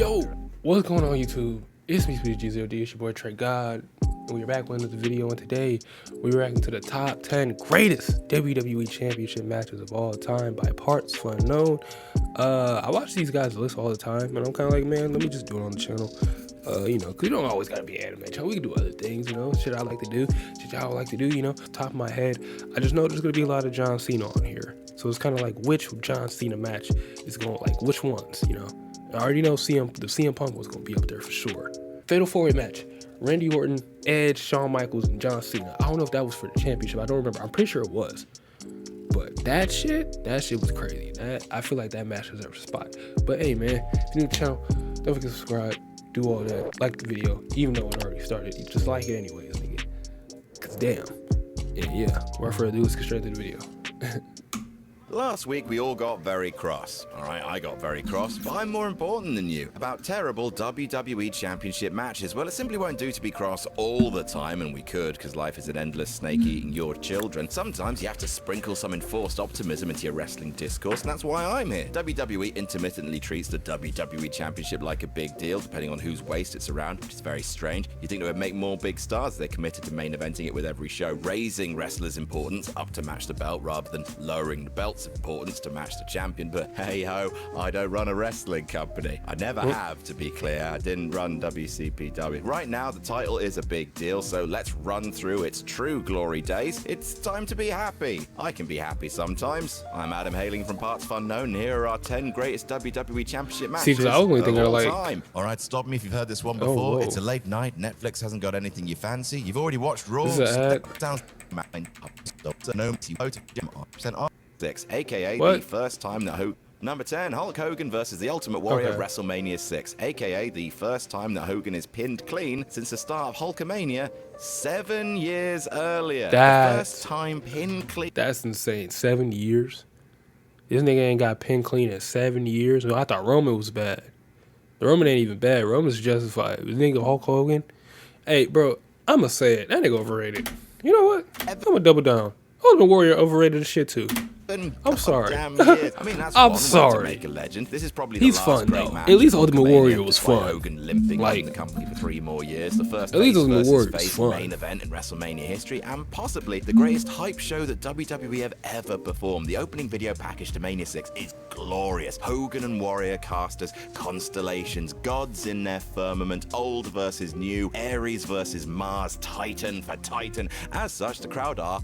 Yo, what's going on YouTube? It's me, G0D, it's your boy Trey God, and we're back with another video, and today we're reacting to the top 10 greatest WWE Championship matches of all time by partsFUNknown. I watch these guys' lists all the time, and I'm kind of like, man, let me just do it on the channel. You know, because you don't always gotta be anime channel. We can do other things, you know, shit I like to do, shit y'all like to do, you know. Top of my head, I just know there's gonna be a lot of John Cena on here. So it's kind of like which John Cena match is going, like which ones, you know. I already know the CM Punk was going to be up there for sure. Fatal 4-way match. Randy Orton, Edge, Shawn Michaels, and John Cena. I don't know if that was for the championship. I don't remember. I'm pretty sure it was. But that shit was crazy. I feel like that match deserves a spot. But hey, man, if you're new to the channel, don't forget to subscribe. Do all that. Like the video, even though it already started. You just like it anyways, nigga. Because damn. Yeah. Without further ado, let's get straight to the video. Last week we all got very cross. Alright, I got very cross, but I'm more important than you. About terrible WWE Championship matches. Well, it simply won't do to be cross all the time, and we could, because life is an endless snake eating your children. Sometimes you have to sprinkle some enforced optimism into your wrestling discourse, and that's why I'm here. WWE intermittently treats the WWE Championship like a big deal, depending on whose waist it's around, which is very strange. You think they would make more big stars? They're committed to main eventing it with every show, raising wrestlers' importance up to match the belt rather than lowering the belt's importance to match the champion. But hey ho, I don't run a wrestling company. I never have, to be clear. I didn't run WCPW. Right now the title is a big deal, so let's run through its true glory days. It's time to be happy. I can be happy sometimes. I'm Adam hailing from partsFUNknown. Here are our 10 greatest WWE Championship matches See, I was only thinking of all like time. Alright, stop me if you've heard this one before. whoa. It's a late night. Netflix hasn't got anything you fancy. You've already watched Raw. This is an ad. 6, aka What? the first time that Number 10, Hulk Hogan versus the Ultimate Warrior Okay. WrestleMania 6, aka the first time that Hogan is pinned clean since the start of Hulkamania 7 years earlier. The first time pinned clean. That's insane. 7 years? This nigga ain't got pinned clean in 7 years. Well, I thought Roman was bad. The Roman ain't even bad. Roman's justified. This nigga Hulk Hogan. Hey, bro, I'ma say it. That nigga overrated. You know what? I'ma double down. Ultimate Warrior overrated as shit too. I'm sorry. Damn years. I mean, that's I'm one sorry. way to make a legend. This is probably the He's last fun great though. match. At least Ultimate Hulkamania, Warrior was despite fun. Hogan limping Like, on the company for 3 more years. The first at least face Ultimate versus Warrior was face fun. main event in WrestleMania history, and possibly the greatest hype show that WWE have ever performed. The opening video package to Mania 6 is glorious. Hogan and Warrior cast as constellations, gods in their firmament, old versus new, Ares versus Mars, Titan for Titan. As such, the crowd are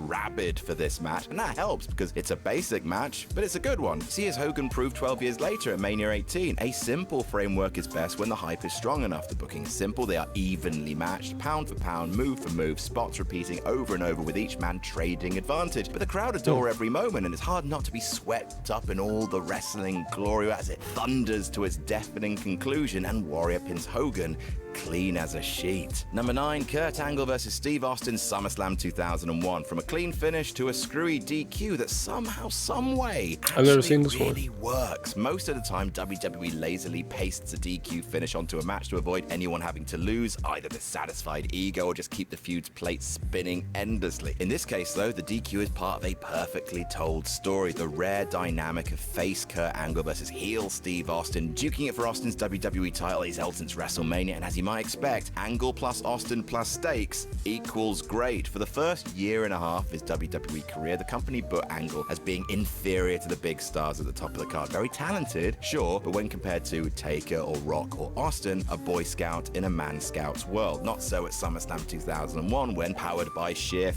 rabid for this match, and that helps because it's a basic match, but it's a good one. See, as Hogan proved 12 years later at Mania 18, a simple framework is best when the hype is strong enough. The booking is simple, they are evenly matched, pound for pound, move for move, spots repeating over and over with each man trading advantage. But the crowd adore every moment, and it's hard not to be swept up in all the wrestling glory as it thunders to its deafening conclusion, and Warrior pins Hogan clean as a sheet. Number 9, Kurt Angle versus Steve Austin, SummerSlam 2001. From a clean finish to a screwy DQ that somehow, someway, I've never seen this really works. Most of the time, WWE lazily pastes a DQ finish onto a match to avoid anyone having to lose, either the satisfied ego or just keep the feud's plate spinning endlessly. In this case, though, the DQ is part of a perfectly told story. The rare dynamic of face Kurt Angle versus heel Steve Austin. Duking it for Austin's WWE title is held since WrestleMania, and as you might expect, Angle plus Austin plus stakes equals great. For the first year and a half of his WWE career, the company booked Angle as being inferior to the big stars at the top of the card. Very talented, sure, but when compared to Taker or Rock or Austin, a Boy Scout in a Man Scout's world. Not so at SummerSlam 2001, when, powered by sheer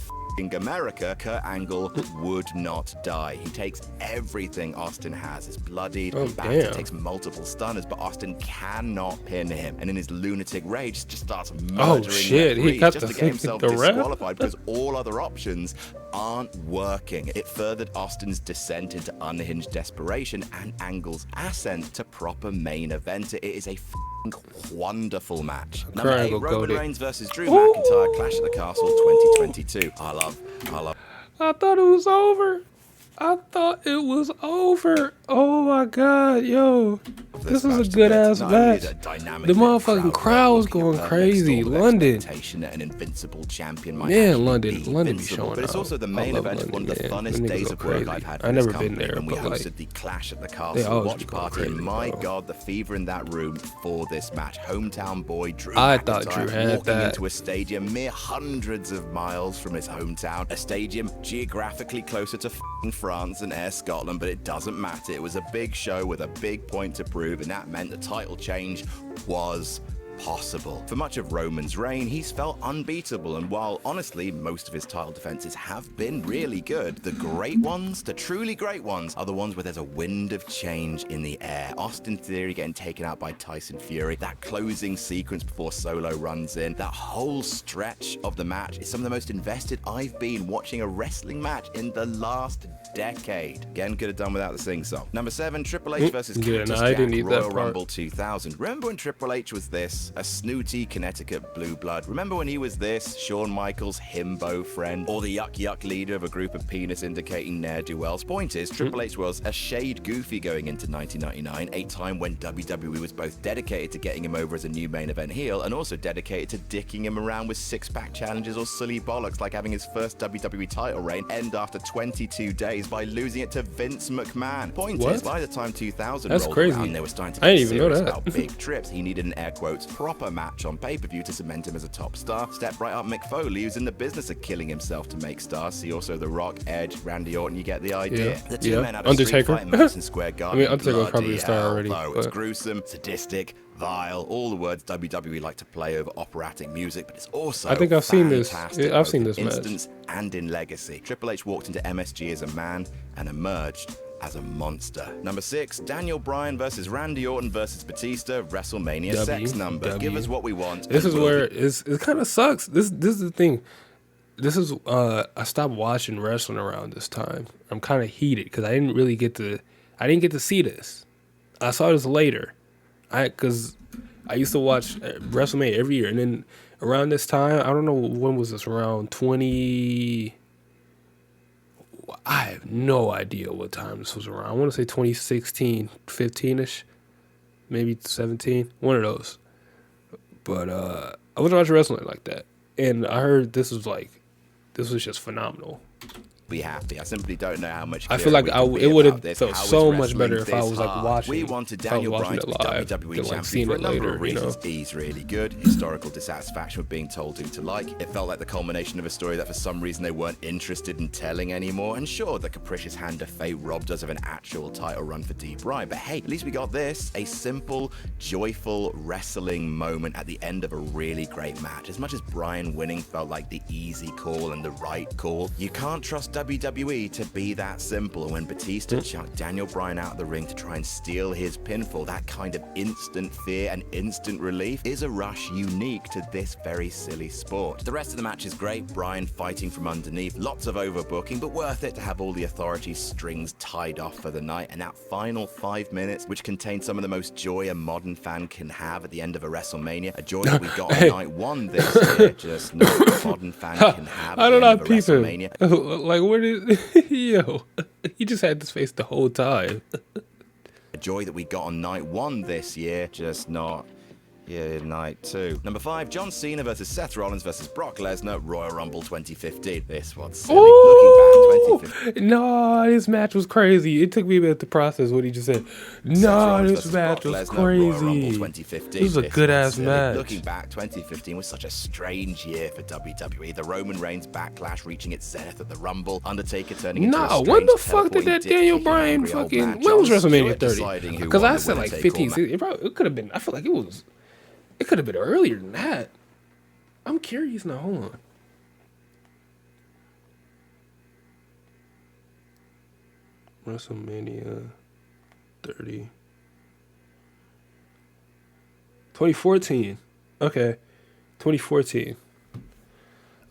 America, Kurt Angle would not die. He takes everything Austin has. Is bloodied, battered, takes multiple stunners, but Austin cannot pin him. And in his lunatic rage, just starts murdering he got just to get himself disqualified because all other options aren't working. It furthered Austin's descent into unhinged desperation and Angle's ascent to proper main event. It is a wonderful match. Number 8, Roman Reigns versus Drew McIntyre, Clash at the Castle 2022. I thought it was over. I thought it was over. Oh my god, yo. This is a good ass match. The motherfucking crowd was going crazy. London. An invincible champion might Man, London be showing but it's out. also the main event of one of the funnest days of work I've had. I never been there, when we but hosted like, the Clash at the Castle watch party. Crazy, my bro. God, the fever in that room for this match. Hometown boy Drew I McIntyre thought Drew had walking that. into a stadium mere hundreds of miles from his hometown, a stadium geographically closer to France than Air Scotland, but it doesn't matter. It was a big show with a big point to prove, and that meant the title change was possible. For much of Roman's reign, he's felt unbeatable, and while honestly most of his title defenses have been really good, the great ones, the truly great ones, are the ones where there's a wind of change in the air. Austin Theory getting taken out by Tyson Fury, that closing sequence before Solo runs in, that whole stretch of the match is some of the most invested I've been watching a wrestling match in the last decade. Again, could have done without the sing-song. Number 7, Triple H versus Cactus Jack, Royal Rumble 2000. Remember when Triple H was this? A snooty Connecticut blue blood. Remember when he was this? Shawn Michaels' himbo friend? Or the yuck leader of a group of penis-indicating ne'er-do-wells? Point is, Triple H was a shade goofy going into 1999, a time when WWE was both dedicated to getting him over as a new main event heel and also dedicated to dicking him around with six-pack challenges or silly bollocks like having his first WWE title reign end after 22 days by losing it to Vince McMahon. Point is, by the time 2000 rolled around, they were starting to get serious about big trips. He needed an air quotes proper match on pay-per-view to cement him as a top star. Step right up Mick Foley, who's in the business of killing himself to make stars. See also The Rock, Edge, Randy Orton, you get the idea. The two men had a street fight in Madison Square Garden. Undertaker was probably a star already. It's gruesome, sadistic, vile, all the words WWE like to play over operatic music, but it's also I think I've seen this. fantastic, I've seen both this in match. instance and in legacy. Triple H walked into MSG as a man and emerged as a monster. Number 6, Daniel Bryan versus Randy Orton versus Batista, WrestleMania sex number. Give us what we want. This is where it kind of sucks. This is the thing. This is I stopped watching wrestling around this time. I'm kind of heated because I didn't get to see this. I saw this later. Because I used to watch WrestleMania every year, and then around this time, I don't know when was this, around 20. I have no idea what time this was around. I want to say 2016, 15ish, maybe 17, one of those. But I wasn't watching wrestling like that, and I heard this was just phenomenal. Be happy. I simply don't know how much. I feel like it would have felt so much better if I was like watching. We wanted Daniel Bryan to be WWE champion for a number of reasons. He's really good. Historical dissatisfaction with being told who to like. It felt like the culmination of a story that for some reason they weren't interested in telling anymore. And sure, the capricious hand of fate robbed us of an actual title run for D. Bryan. But hey, at least we got this, a simple, joyful wrestling moment at the end of a really great match. As much as Bryan winning felt like the easy call and the right call, you can't trust WWE to be that simple. And when Batista chucked Daniel Bryan out of the ring to try and steal his pinfall, that kind of instant fear and instant relief is a rush unique to this very silly sport. The rest of the match is great. Bryan fighting from underneath, lots of overbooking, but worth it to have all the authority strings tied off for the night. And that final 5 minutes, which contained some of the most joy a modern fan can have at the end of a WrestleMania, a joy that we got on night 1 this year, just not a modern fan can have at the end of a WrestleMania. Like, where did yo? He just had this face the whole time. A joy that we got on night 1 this year, just not night 2. Number 5, John Cena versus Seth Rollins versus Brock Lesnar, Royal Rumble 2015. This one's silly. Looking back, 2015. No, this match was crazy. It took me a bit to process what he just said. No, this match was crazy. This was a good ass match. Looking back, 2015 was such a strange year for WWE. The Roman Reigns backlash reaching its zenith at the Rumble, Undertaker turning into a strange when the fuck did that Daniel Bryan fucking? When was WrestleMania 30? Because I said like 15. It could have been. I feel like it was. It could have been earlier than that. I'm curious now. Hold on. WrestleMania 30. 2014. Okay. 2014.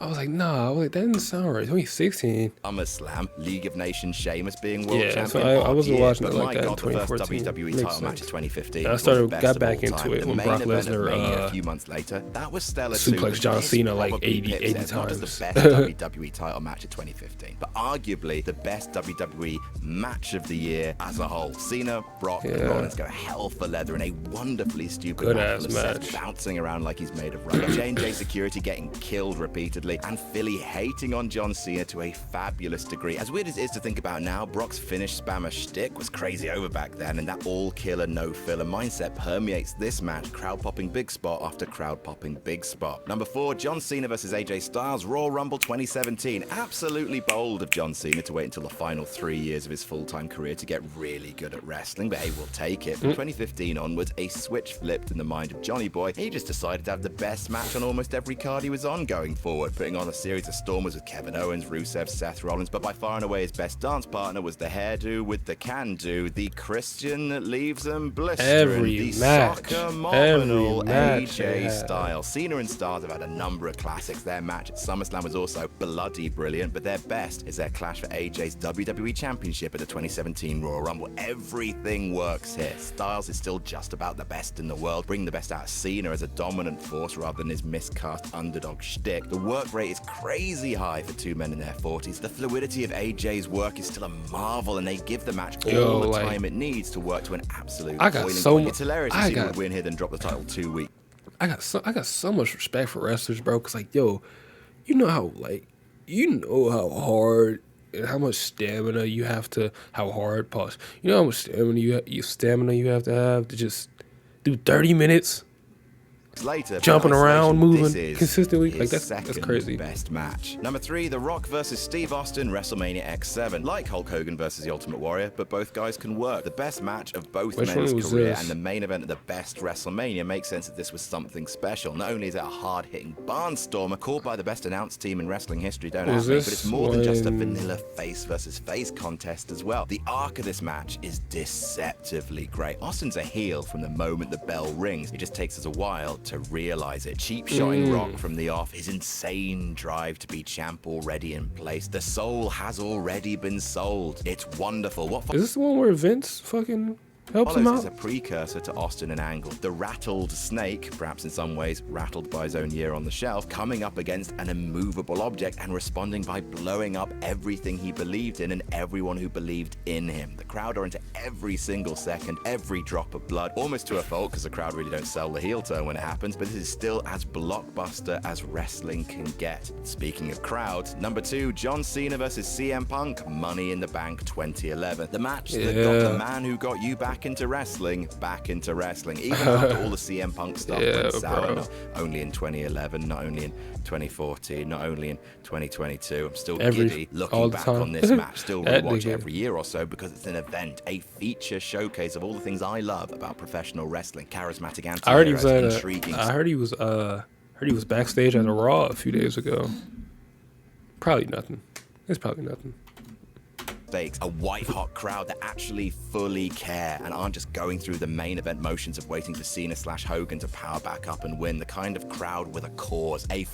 I was like, nah. I was like, that didn't sound right. He's only 16. SummerSlam, League of Nations Sheamus being world Yeah, so champion. I wasn't watching it but like my that in God, the first 2014. WWE Makes title match sense. of 2015 And I was the best got of back all into time. it The when main Brock event of Mania Lesnar a few months later, that was stellar too. suplex but John this Cena like probably 80 pips it not times. just the best WWE title match of 2015, but arguably the best WWE match of the year as a whole. Cena, Brock, and Rollins go hell for leather in a wonderfully stupid Good-ass match full of match. Seth bouncing around like he's made of rubber, J&J Security getting killed repeatedly, and Philly hating on John Cena to a fabulous degree. As weird as it is to think about now, Brock's finish spammer shtick was crazy over back then, and that all-killer, no-filler mindset permeates this match, crowd-popping big spot after crowd-popping big spot. Number 4, John Cena versus AJ Styles, Royal Rumble 2017. Absolutely bold of John Cena to wait until the final 3 years of his full-time career to get really good at wrestling, but hey, we'll take it. From 2015 onwards, a switch flipped in the mind of Johnny Boy. He just decided to have the best match on almost every card he was on going forward, putting on a series of stormers with Kevin Owens, Rusev, Seth Rollins, but by far and away his best dance partner was the hairdo with the can-do, the Christian that leaves them blistering, the soccer marginal AJ Styles. Cena and Styles have had a number of classics. Their match at SummerSlam was also bloody brilliant, but their best is their clash for AJ's WWE Championship at the 2017 Royal Rumble. Everything works here. Styles is still just about the best in the world, bringing the best out of Cena as a dominant force rather than his miscast underdog shtick. The work rate is crazy high for two men in their 40s. The fluidity of AJ's work is still a marvel, and they give the match all the time it needs to work to an absolute boiling point. It's hilarious to see Cena would win here then drop the title 2 weeks. I got so much respect for wrestlers, bro. Cause like, yo, you know how hard and how much stamina you have to, pause. You know how much stamina you have to just do 30 minutes. Later, jumping around, moving consistently, like that's crazy. Best match. Number 3, The Rock versus Steve Austin, WrestleMania X7. Like Hulk Hogan versus The Ultimate Warrior, but both guys can work. The best match of both men's career and the main event of the best WrestleMania makes sense that this was something special. Not only is it a hard-hitting barnstormer called by the best announced team in wrestling history, don't ask me, but it's more than just a vanilla face versus face contest as well. The arc of this match is deceptively great. Austin's a heel from the moment the bell rings. It just takes us a while to realize it. Cheap shotting Rock from the off, his insane drive to be champ already in place. The soul has already been sold. It's wonderful. Is this the one where Vince fucking helps him out? Is a precursor to Austin and Angle. The rattled snake, perhaps in some ways rattled by his own year on the shelf, coming up against an immovable object and responding by blowing up everything he believed in and everyone who believed in him. The crowd are into every single second, every drop of blood, almost to a fault because the crowd really don't sell the heel turn when it happens, but this is still as blockbuster as wrestling can get. Speaking of crowds, number 2, John Cena versus CM Punk, Money in the Bank 2011. The match that got the man who got you back into wrestling, even after all the CM Punk stuff went sour, not only in 2011, not only in 2014, not only in 2022. I'm still giddy looking back on this match, still rewatch every year or so because it's an event, a feature showcase of all the things I love about professional wrestling. Charismatic anti-heroes, intriguing. I heard he was backstage at a Raw a few days ago. Probably nothing. It's probably nothing. A white-hot crowd that actually fully care and aren't just going through the main event motions of waiting for Cena/Hogan to power back up and win. The kind of crowd with a cause, a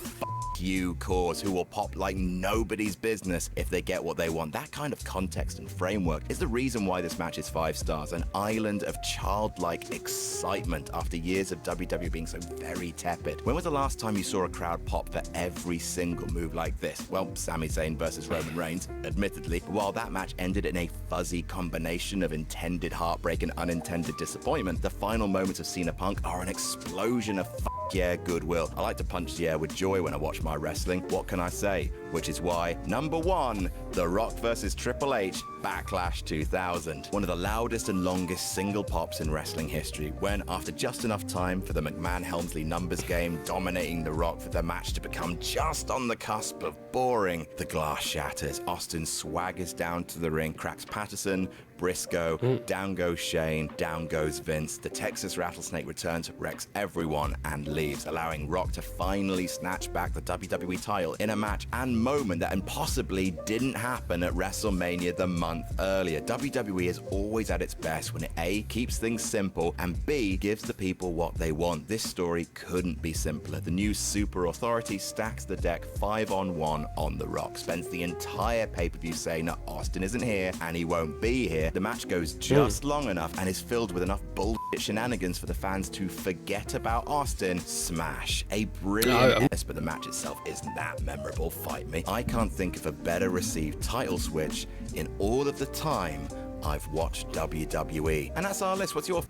you cause, who will pop like nobody's business if they get what they want. That kind of context and framework is the reason why this match is 5 stars. An island of childlike excitement after years of WWE being so very tepid. When was the last time you saw a crowd pop for every single move like this? Well, Sami Zayn versus Roman Reigns, admittedly. But while that match ended in a fuzzy combination of intended heartbreak and unintended disappointment, the final moments of Cena Punk are an explosion of yeah goodwill. I like to punch the air with joy when I watch my wrestling. What can I say? Which is why, number 1, The Rock versus Triple H, Backlash 2000. One of the loudest and longest single pops in wrestling history, when, after just enough time for the McMahon-Helmsley numbers game dominating The Rock for the match to become just on the cusp of boring, the glass shatters. Austin swaggers down to the ring, cracks Patterson, Briscoe, down goes Shane, down goes Vince. The Texas Rattlesnake returns, wrecks everyone, and leaves, allowing Rock to finally snatch back the WWE title in a match and moment that impossibly didn't happen at WrestleMania the month earlier. WWE is always at its best when it A, keeps things simple, and B, gives the people what they want. This story couldn't be simpler. The new Super Authority stacks the deck 5-on-1 on The Rock, spends the entire pay-per-view saying that Austin isn't here and he won't be here. The match goes just long enough and is filled with enough bullshit shenanigans for the fans to forget about Austin. Smash. A brilliant but the match itself isn't that memorable, fight me. I can't think of a better received title switch in all of the time I've watched WWE. And that's our list. What's your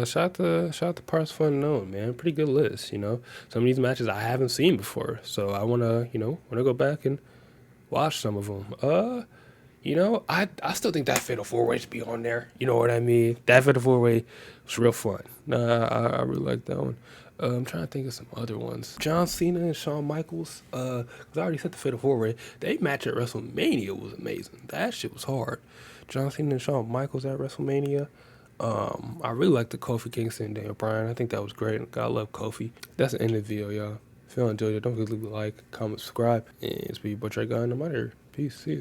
shout out to partsFUNknown, man. Pretty good list, you know. Some of these matches I haven't seen before, so I wanna go back and watch some of them. You know, I still think that Fatal 4-Way should be on there. You know what I mean? That Fatal 4-Way was real fun. I really like that one. I'm trying to think of some other ones. John Cena and Shawn Michaels. Cause I already said the Fatal 4-Way. They match at WrestleMania was amazing. That shit was hard. John Cena and Shawn Michaels at WrestleMania. I really like the Kofi Kingston and Daniel Bryan. I think that was great. God love Kofi. That's the end of the video, y'all. If you enjoyed it, don't forget to leave a like, comment, subscribe, and it's me, Trey God, and I'm out here. Peace. See you.